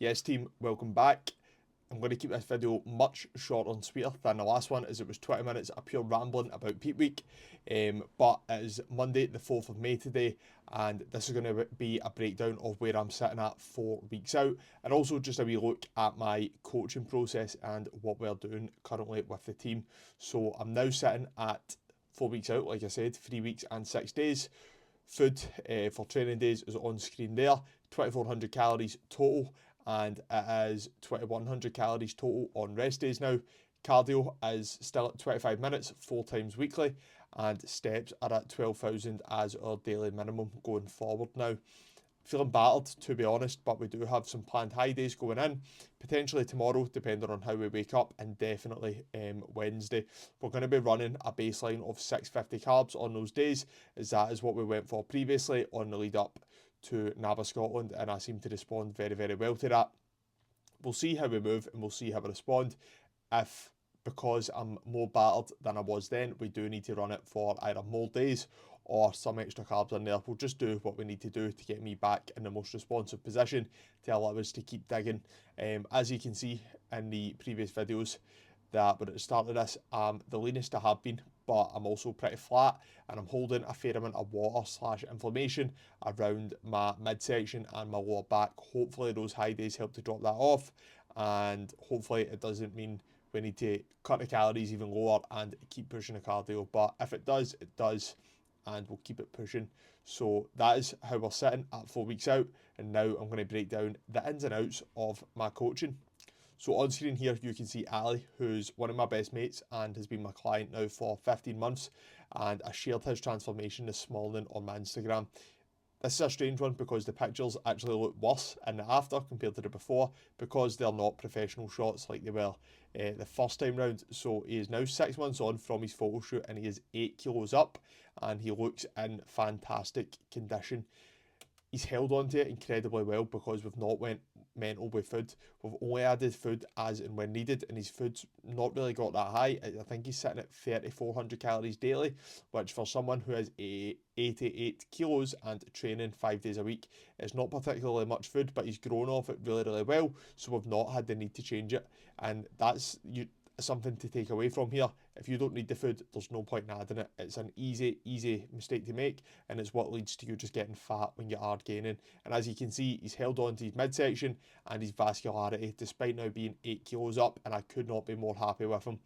Yes team, welcome back. I'm going to keep this video much shorter and sweeter than the last one, as it was 20 minutes of pure rambling about Peak Week. But it is Monday the 4th of May today, and this is going to be a breakdown of where I'm sitting at 4 weeks out, and also just a wee look at my coaching process and what we're doing currently with the team. So I'm now sitting at 4 weeks out, like I said, 3 weeks and 6 days. Food for training days is on screen there, 2400 calories total, and it is 2100 calories total on rest days now. Cardio is still at 25 minutes, 4 times weekly, and steps are at 12,000 as our daily minimum going forward now. Feeling battered, to be honest, but we do have some planned high days going in, potentially tomorrow, depending on how we wake up, and definitely Wednesday. We're going to be running a baseline of 650 carbs on those days, as that is what we went for previously on the lead up to NABA Scotland, and I seem to respond very, very well to that. We'll see how we move and we'll see how we respond. If, because I'm more battered than I was then, we do need to run it for either more days or some extra carbs in there, we'll just do what we need to do to get me back in the most responsive position to allow us to keep digging. As you can see in the previous videos, that when at the start of this, I'm the leanest I have been, but I'm also pretty flat, and I'm holding a fair amount of water / inflammation around my midsection and my lower back. Hopefully those high days help to drop that off, and hopefully it doesn't mean we need to cut the calories even lower and keep pushing the cardio. But if it does, it does, and we'll keep it pushing. So that is how we're sitting at 4 weeks out, and now I'm going to break down the ins and outs of my coaching. So on screen here, you can see Alli, who's one of my best mates and has been my client now for 15 months. And I shared his transformation this morning on my Instagram. This is a strange one because the pictures actually look worse in the after compared to the before, because they're not professional shots like they were the first time round. So he is now 6 months on from his photo shoot, and he is 8 kilos up, and he looks in fantastic condition. He's held on to it incredibly well because we've not went mental with food. We've only added food as and when needed, and his food's not really got that high. I think he's sitting at 3,400 calories daily, which for someone who is 88 kilos and training 5 days a week, it's not particularly much food, but he's grown off it really, really well, so we've not had the need to change it. And that's something to take away from here. If you don't need the food, there's no point in adding it. It's an easy mistake to make, and it's what leads to you just getting fat when you are gaining. And as you can see, he's held on to his midsection and his vascularity despite now being 8 kilos up, and I could not be more happy with him.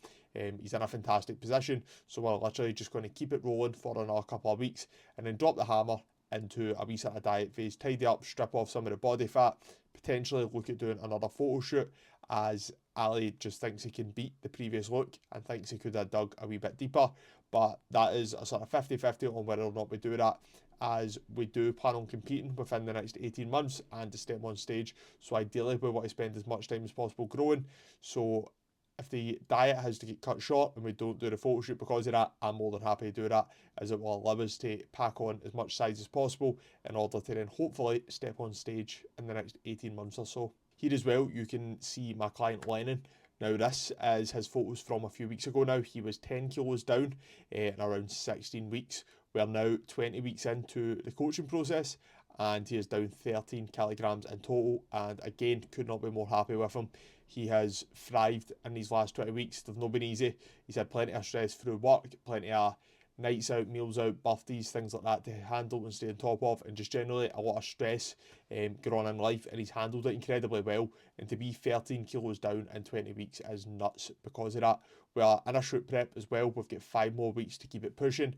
He's in a fantastic position, so we're literally just going to keep it rolling for another couple of weeks and then drop the hammer into a wee sort of diet phase, tidy up, strip off some of the body fat, potentially look at doing another photo shoot, as Alli just thinks he can beat the previous look and thinks he could have dug a wee bit deeper. But that is a sort of 50-50 on whether or not we do that, as we do plan on competing within the next 18 months and to step on stage. So ideally we want to spend as much time as possible growing. So if the diet has to get cut short and we don't do the photo shoot because of that, I'm more than happy to do that, as it will allow us to pack on as much size as possible in order to then hopefully step on stage in the next 18 months or so. Here as well, you can see my client Lennon. Now this is his photos from a few weeks ago now. He was 10 kilos down in around 16 weeks. We are now 20 weeks into the coaching process, and he is down 13 kilograms in total, and again, could not be more happy with him. He has thrived in these last 20 weeks. They've not been easy. He's had plenty of stress through work, plenty of nights out, meals out, birthdays, things like that to handle and stay on top of, and just generally a lot of stress going on in life, and he's handled it incredibly well. And to be 13 kilos down in 20 weeks is nuts because of that. We are in a shoot prep as well. We've got 5 more weeks to keep it pushing.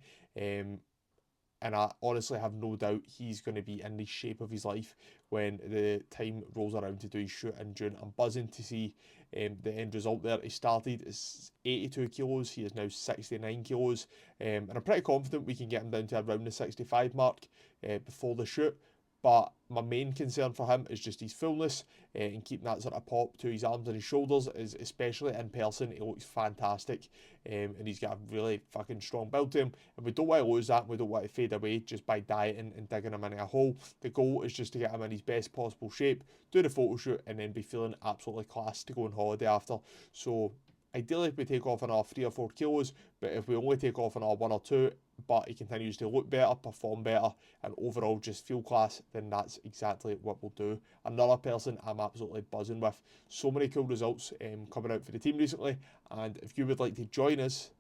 And I honestly have no doubt he's going to be in the shape of his life when the time rolls around to do his shoot in June. I'm buzzing to see the end result there. He started as 82 kilos, he is now 69 kilos, and I'm pretty confident we can get him down to around the 65 mark before the shoot. But my main concern for him is just his fullness and keeping that sort of pop to his arms and his shoulders, is especially in person. He looks fantastic, and he's got a really fucking strong build to him. And we don't want to lose that. We don't want to fade away just by dieting and digging him in a hole. The goal is just to get him in his best possible shape, do the photo shoot, and then be feeling absolutely class to go on holiday after. So ideally we take off another 3 or 4 kilos, but if we only take off another 1 or 2, but he continues to look better, perform better, and overall just feel class, then that's exactly what we'll do. Another person I'm absolutely buzzing with. So many cool results coming out for the team recently, and if you would like to join us,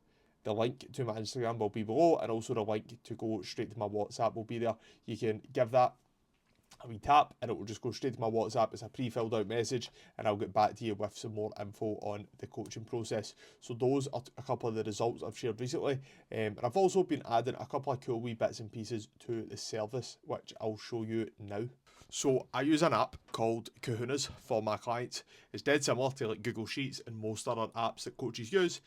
the link to my Instagram will be below, and also the link to go straight to my WhatsApp will be there. You can give that a wee tap and it will just go straight to my WhatsApp. It's a pre-filled out message, and I'll get back to you with some more info on the coaching process. So those are a couple of the results I've shared recently, and I've also been adding a couple of cool wee bits and pieces to the service, which I'll show you now. So I use an app called Kahunas for my clients. It's dead similar to like Google Sheets and most other apps that coaches use,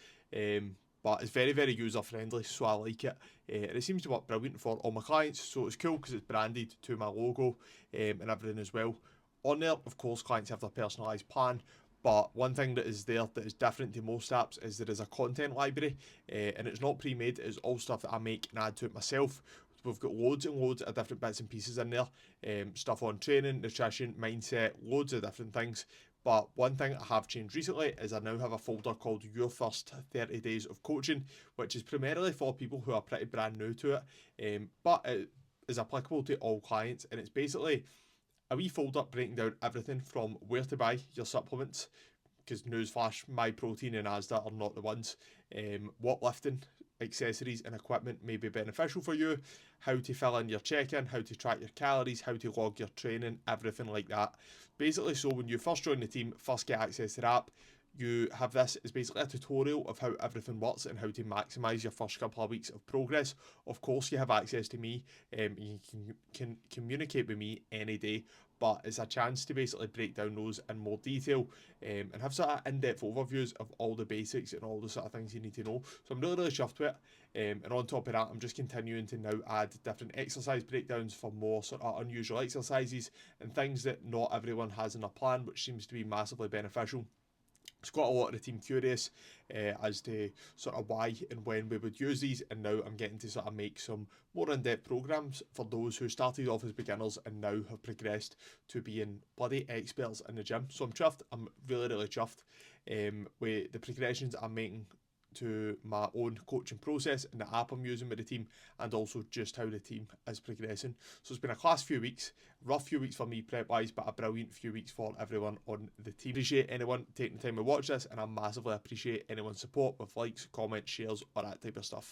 but it's very, very user friendly, so I like it. And it seems to work brilliant for all my clients, so it's cool because it's branded to my logo and everything as well. On there, of course, clients have their personalised plan, but one thing that is there that is different to most apps is there is a content library, and it's not pre-made, it's all stuff that I make and add to it myself. We've got loads and loads of different bits and pieces in there, stuff on training, nutrition, mindset, loads of different things. But one thing I have changed recently is I now have a folder called Your First 30 Days of Coaching, which is primarily for people who are pretty brand new to it, but it is applicable to all clients, and it's basically a wee folder breaking down everything from where to buy your supplements, because newsflash, my protein and Asda are not the ones, what lifting accessories and equipment may be beneficial for you, how to fill in your check-in, how to track your calories, how to log your training, everything like that. Basically, so when you first join the team, first get access to the app, you have this as basically a tutorial of how everything works and how to maximise your first couple of weeks of progress. Of course, you have access to me, you can communicate with me any day, but it's a chance to basically break down those in more detail, and have sort of in-depth overviews of all the basics and all the sort of things you need to know. So I'm really, really chuffed with it. And on top of that, I'm just continuing to now add different exercise breakdowns for more sort of unusual exercises and things that not everyone has in a plan, which seems to be massively beneficial. It's got a lot of the team curious as to sort of why and when we would use these, and now I'm getting to sort of make some more in-depth programs for those who started off as beginners and now have progressed to being bloody experts in the gym. So I'm chuffed. I'm really, really chuffed with the progressions I'm making to my own coaching process and the app I'm using with the team, and also just how the team is progressing. So it's been a class few weeks, rough few weeks for me prep wise, but a brilliant few weeks for everyone on the team. Appreciate anyone taking the time to watch this, and I massively appreciate anyone's support with likes, comments, shares, or that type of stuff.